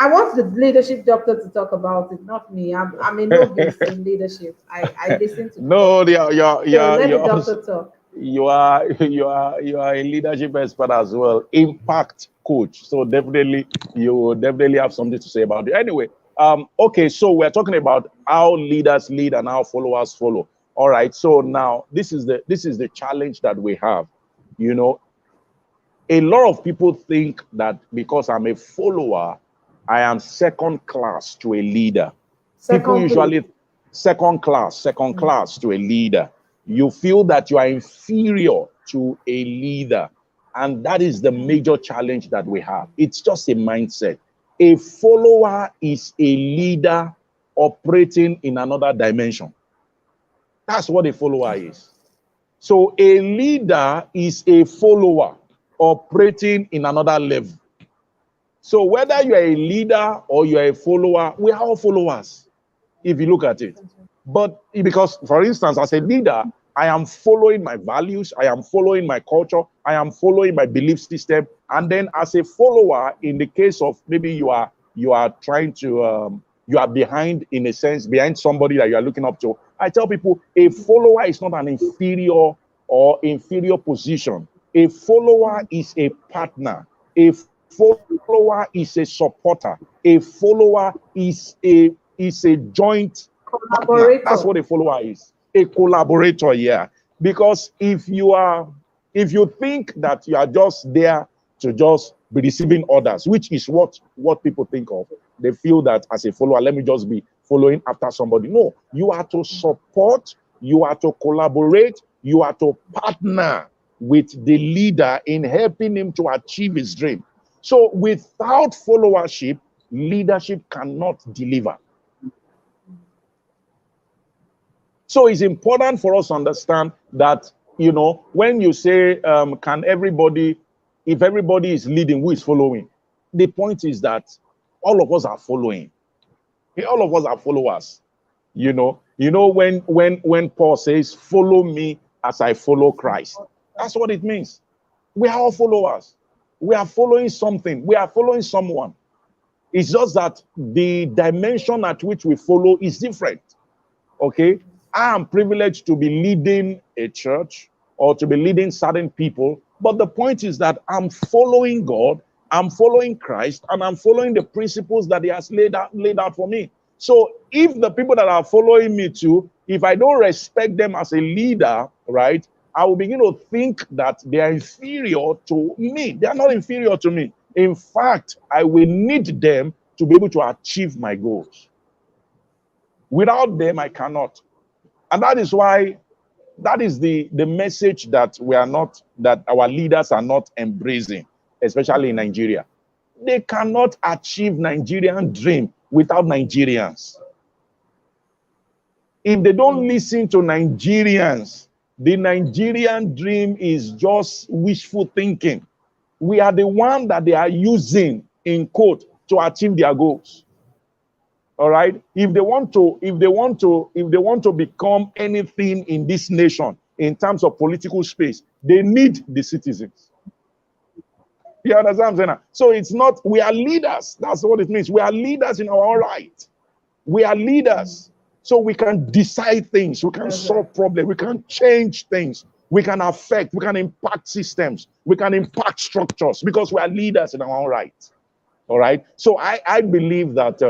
want the leadership doctor to talk about it, not me. I'm a novice in leadership. I listen to No, so let the doctor talk. You are a leadership expert as well, impact coach. So definitely you will definitely have something to say about it. Anyway, okay, so we're talking about how leaders lead and how followers follow. All right, so now this is the challenge that we have. A lot of people think that because I'm a follower, I am second class to a leader. People usually second class to a leader. You feel that you are inferior to a leader. And that is the major challenge that we have. It's just a mindset. A follower is a leader operating in another dimension. That's what a follower is. So a leader is a follower operating in another level. So whether you are a leader or you are a follower, we are all followers. if you look at it. But because, for instance, as a leader, I am following my values, I am following my culture, I am following my belief system. And then as a follower, in the case of maybe you are trying to you are behind, in a sense, behind somebody that you are looking up to. I tell people, a follower is not an inferior position. A follower is a partner. A follower is a supporter. A follower is a joint partner. That's Collaborator. what a follower is. A collaborator, yeah. Because if you think that you are just there to just be receiving orders, which is what people think of, they feel that as a follower, let me just be following after somebody. No, you are to support, you are to collaborate, you are to partner with the leader in helping him to achieve his dream. So without followership, leadership cannot deliver. So it's important for us to understand that, you know, when you say, can everybody, if everybody is leading, who is following? The point is that all of us are following. All of us are followers. You know, when Paul says, follow me as I follow Christ. That's what it means. We are all followers. We are following something. We are following someone. It's just that the dimension at which we follow is different. Okay? I am privileged to be leading a church or to be leading certain people. But the point is that I'm following God, I'm following Christ, and I'm following the principles that he has laid out for me. So if the people that are following me too, if I don't respect them as a leader, right, I will begin to think that they are inferior to me. They are not inferior to me. In fact, I will need them to be able to achieve my goals. Without them, I cannot. And that is why, that is the message that that our leaders are not embracing, especially in Nigeria. They cannot achieve Nigerian dream without Nigerians. If they don't listen to Nigerians, the Nigerian dream is just wishful thinking. We are the one that they are using, in quote, to achieve their goals. All right. If they want to become anything in this nation in terms of political space, they need the citizens. You understand what I'm saying? So it's not, we are leaders. That's what it means. We are leaders in our own right. We are leaders. So we can decide things, we can solve problems, we can change things, we can affect, we can impact systems, we can impact structures, because we are leaders in our own right. All right. So I believe that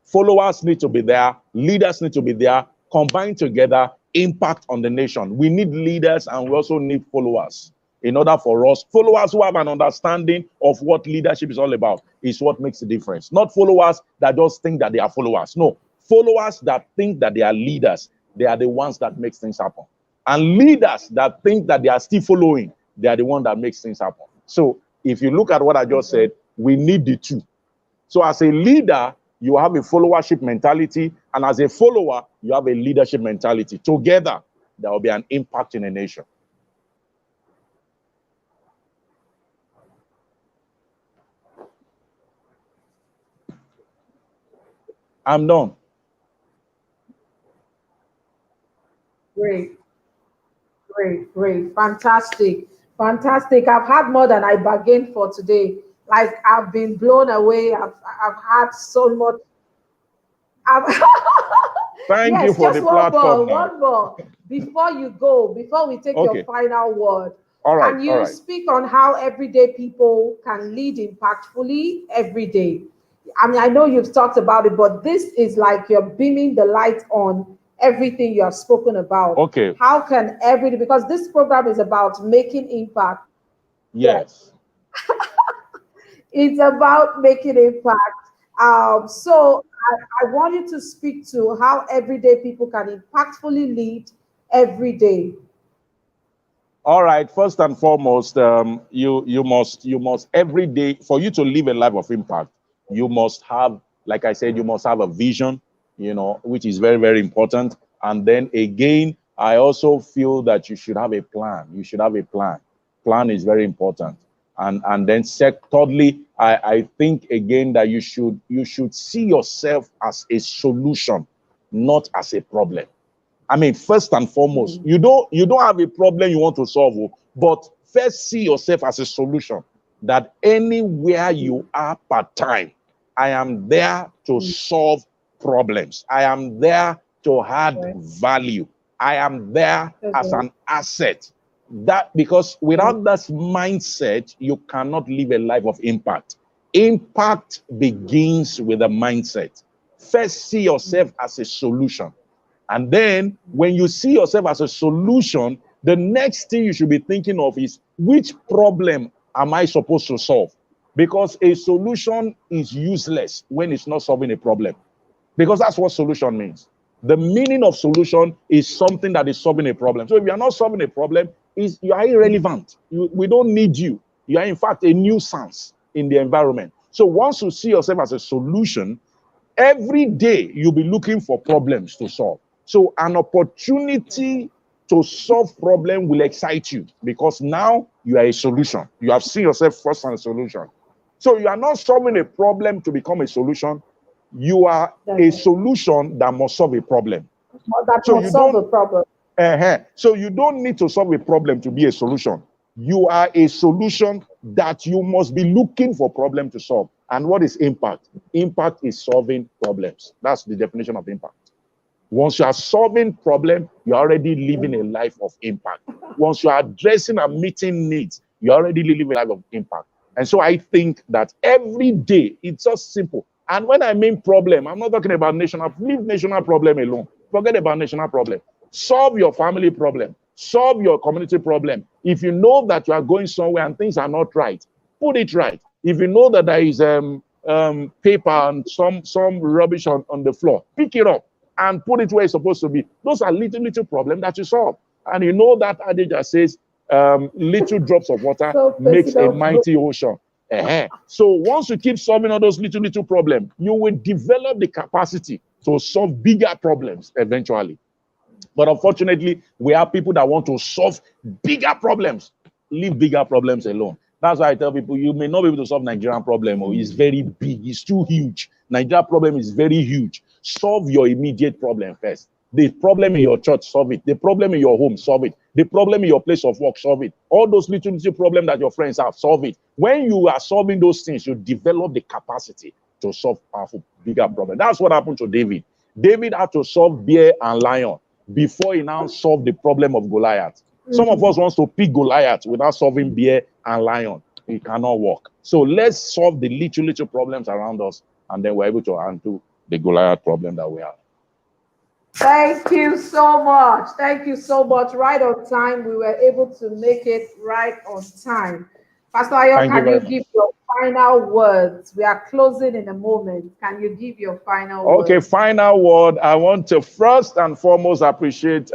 followers need to be there, leaders need to be there, combined together, impact on the nation. We need leaders and we also need followers. In order for us, followers who have an understanding of what leadership is all about is what makes the difference. Not followers that just think that they are followers. No, followers that think that they are leaders. They are the ones that makes things happen. And leaders that think that they are still following, they are the one that makes things happen. So if you look at what I just said, we need the two. So as a leader, you have a followership mentality, and as a follower, you have a leadership mentality. Together, there will be an impact in a nation. I'm done. Great, great. Fantastic. I've had more than I bargained for today. Like, I've been blown away. I've had so much. Thank you Yes, for just the platform now. one more. Before you go, before we take your Okay. final word, All right. can you speak on how everyday people can lead impactfully every day? I mean, I know you've talked about it, but this is like you're beaming the light on everything you have spoken about. Okay. How can every, because this program is about making impact. Yes. It's about making impact. So I want you to speak to how everyday people can impactfully lead every day. All right. First and foremost, you must every day, for you to live a life of impact, you must have, like I said, you must have a vision, you know, which is very, very important. And then again, I also feel that you should have a plan. You should have a plan. Plan is very important. And then thirdly, I think again that you should see yourself as a solution, not as a problem. I mean, first and foremost, you don't have a problem you want to solve, but first see yourself as a solution. That anywhere you are part time, I am there to solve problems. I am there to add Right. value. I am there as Okay. an asset. That because without that mindset, you cannot live a life of impact. Impact begins with a mindset. First, see yourself as a solution. And then when you see yourself as a solution, the next thing you should be thinking of is which problem am I supposed to solve? Because a solution is useless when it's not solving a problem. Because that's what solution means. The meaning of solution is something that is solving a problem. So if you are not solving a problem, you are irrelevant. We don't need you. You are in fact a nuisance in the environment. So once you see yourself as a solution, every day you'll be looking for problems to solve. So an opportunity to solve problem will excite you because now you are a solution. You have seen yourself first as a solution. So you are not solving a problem to become a solution. You are a Okay. solution that must solve a problem. Well, that So must you solve the don't problem. so you don't need to solve a problem to be a solution. You are a solution that you must be looking for problem to solve. And what is impact? Impact is solving problems. That's the definition of impact. Once you are solving problem, you're already living a life of impact. Once you are addressing and meeting needs, you're already living a life of impact. And so I think that every day, it's just simple. And when I mean problem, I'm not talking about national, leave national problem alone. Forget about national problem. Solve your family problem. Solve your community problem. If you know that you are going somewhere and things are not right, put it right. If you know that there is paper and some rubbish on the floor, pick it up and put it where it's supposed to be. Those are little problems that you solve. And you know that adage that says little drops of water So, makes a President, mighty ocean. So once you keep solving all those little problems, you will develop the capacity to solve bigger problems eventually. But unfortunately, we have people that want to solve bigger problems. Leave bigger problems alone. That's why I tell people you may not be able to solve Nigerian problem. Or it's very big. It's too huge. Nigeria problem is very huge. Solve your immediate problem first. The problem in your church, solve it. The problem in your home, solve it. The problem in your place of work, solve it. All those little problems that your friends have, solve it. When you are solving those things, you develop the capacity to solve powerful, bigger problems. That's what happened to David. David had to solve bear and lion before he now solved the problem of Goliath. Some of us wants to pick Goliath without solving bear and lion. It cannot work. So let's solve the little problems around us, and then we're able to handle the Goliath problem that we have. thank you so much. Thank you so much. Right on time. We were able to make it right on time. Pastor Ayo, Thank you can very you much. give your final words? We are closing in a moment. Can you give your final Okay, words? final word. I want to first and foremost appreciate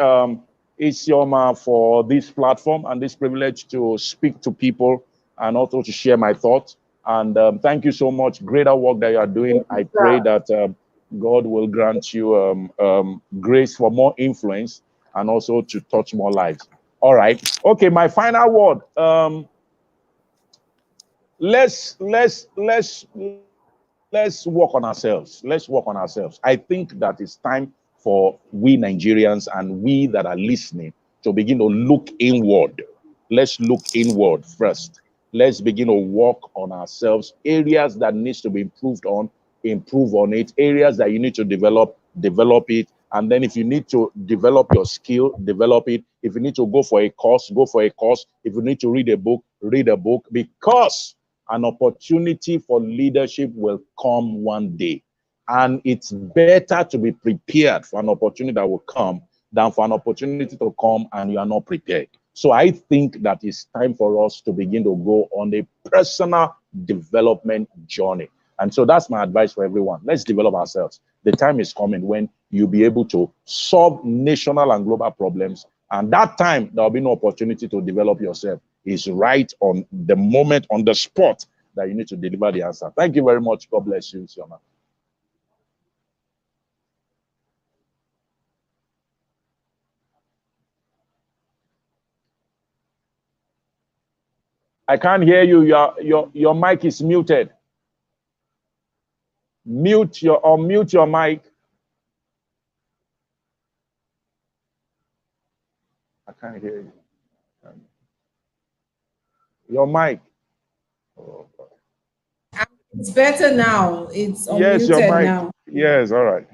Isioma for this platform and this privilege to speak to people and also to share my thoughts. And thank you so much. Greater work that you are doing. Thank you, I pray sir. that God will grant you grace for more influence and also to touch more lives. All right. Okay, my final word. Let's work on ourselves. Let's work on ourselves. I think that it's time for we Nigerians and we that are listening to begin to look inward. Let's look inward first. Let's begin to work on ourselves. Areas that needs to be improved on, improve on it. Areas that you need to develop, develop it. And then if you need to develop your skill, develop it. If you need to go for a course, go for a course. If you need to read a book, read a book. Because an opportunity for leadership will come one day. And it's better to be prepared for an opportunity that will come than for an opportunity to come and you are not prepared. So I think that it's time for us to begin to go on a personal development journey. And so that's my advice for everyone. Let's develop ourselves. The time is coming when you'll be able to solve national and global problems. And that time, there'll be no opportunity to develop yourself. Is right on the moment, on the spot that you need to deliver the answer. Thank you very much. God bless you, Sioma. I can't hear you. Your mic is muted. Unmute your mic. I can't hear you. Your mic. Oh, It's better now. It's yes, your unmuted mic. now. Yes, all right.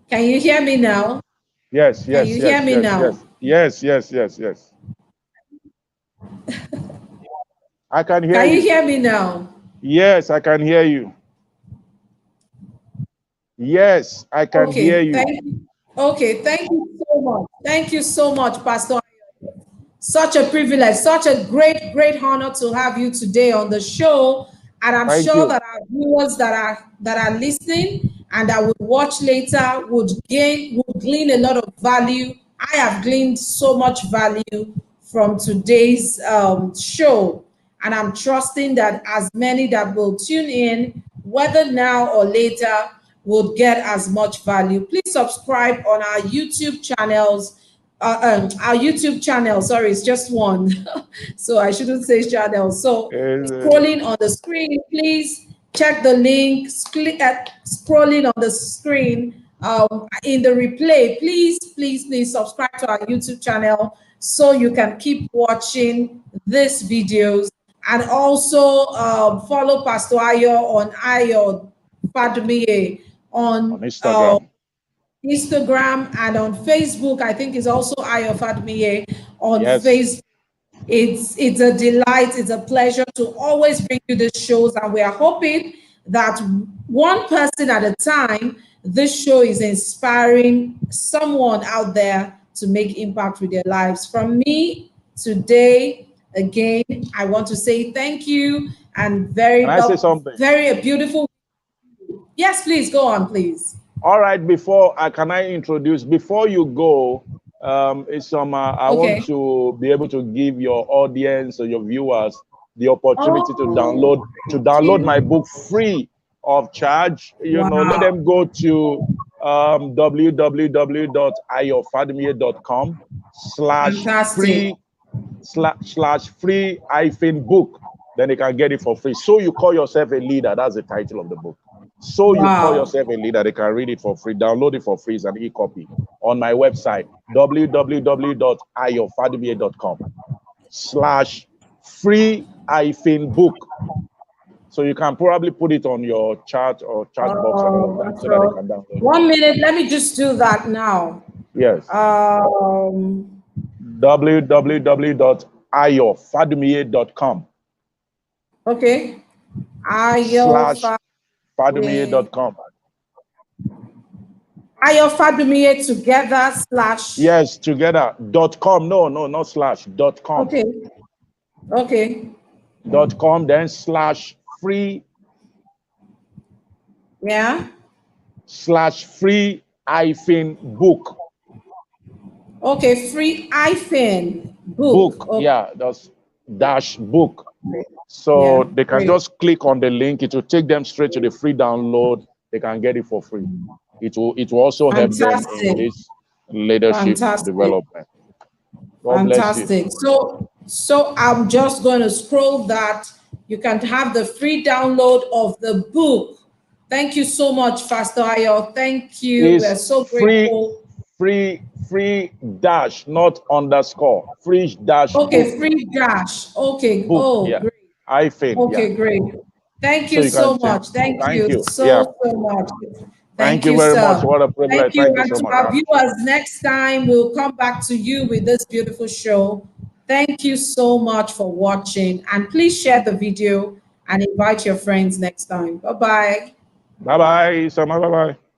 Can you hear me now? Yes, Can you hear me now? Yes. I can hear Can you you. hear me now? Yes, I can hear you. Yes, I can hear you. Thank you so much. Thank you so much, Pastor. Such a privilege, such a great honor to have you today on the show. And I'm Thank sure you. that our viewers that are listening and that would watch later would glean a lot of value. I have gleaned so much value from today's show. And I'm trusting that as many that will tune in, whether now or later, would get as much value. Please subscribe on our YouTube channels. Our YouTube channel, sorry, it's just one. So I shouldn't say channel. So scrolling on the screen, please check the link, scrolling on the screen in the replay. Please subscribe to our YouTube channel so you can keep watching these videos. And also follow Pastor Ayo on Ayo Fadumiye on Instagram and on Facebook. I think it's also Ayo Fadumiye on Facebook. It's a delight, it's a pleasure to always bring you these shows, and we are hoping that one person at a time, this show is inspiring someone out there to make impact with their lives. From me today, again, I want to say thank you and Can I say something? Very beautiful. Yes, please go on, please. All right, can I introduce, before you go, I want to be able to give your audience or your viewers the opportunity to download my book free of charge. Let them go to www.ayofadumiye.com/free-book. Then they can get it for free. So You Call Yourself a Leader. That's the title of the book. So You Call Yourself a Leader. They can read it for free, download it for free as an e-copy on my website, www.ayofadumiye.com/free-book. So you can probably put it on your chat or chat box and all of that so that they can download it. 1 minute, let me just do that now. Yes. www.ayofadumiye.com. Okay. Fadumiye.com. Ayo Fadumiye together / Yes, together. .com. No, not slash. .com. Okay. .com, then /free. Yeah. /free-book. Okay, free-book. Book. Okay. Yeah, that's -book. So they can just click on the link. It will take them straight to the free download. They can get it for free. It will also help them in this leadership development. God bless you. So I'm just going to scroll that. You can have the free download of the book. Thank you so much, Pastor Ayo. Thank you. We're so grateful. Free dash, not underscore. Free dash. Okay, book. free dash. Okay. Book. Oh, Yeah. great. Okay, great. Thank you so much. Thank you so much. Thank you very much. What a privilege. Thank you so much. Our viewers, next time we'll come back to you with this beautiful show. Thank you so much for watching, and please share the video and invite your friends next time. Bye-bye. Bye-bye, Sama. Bye-bye.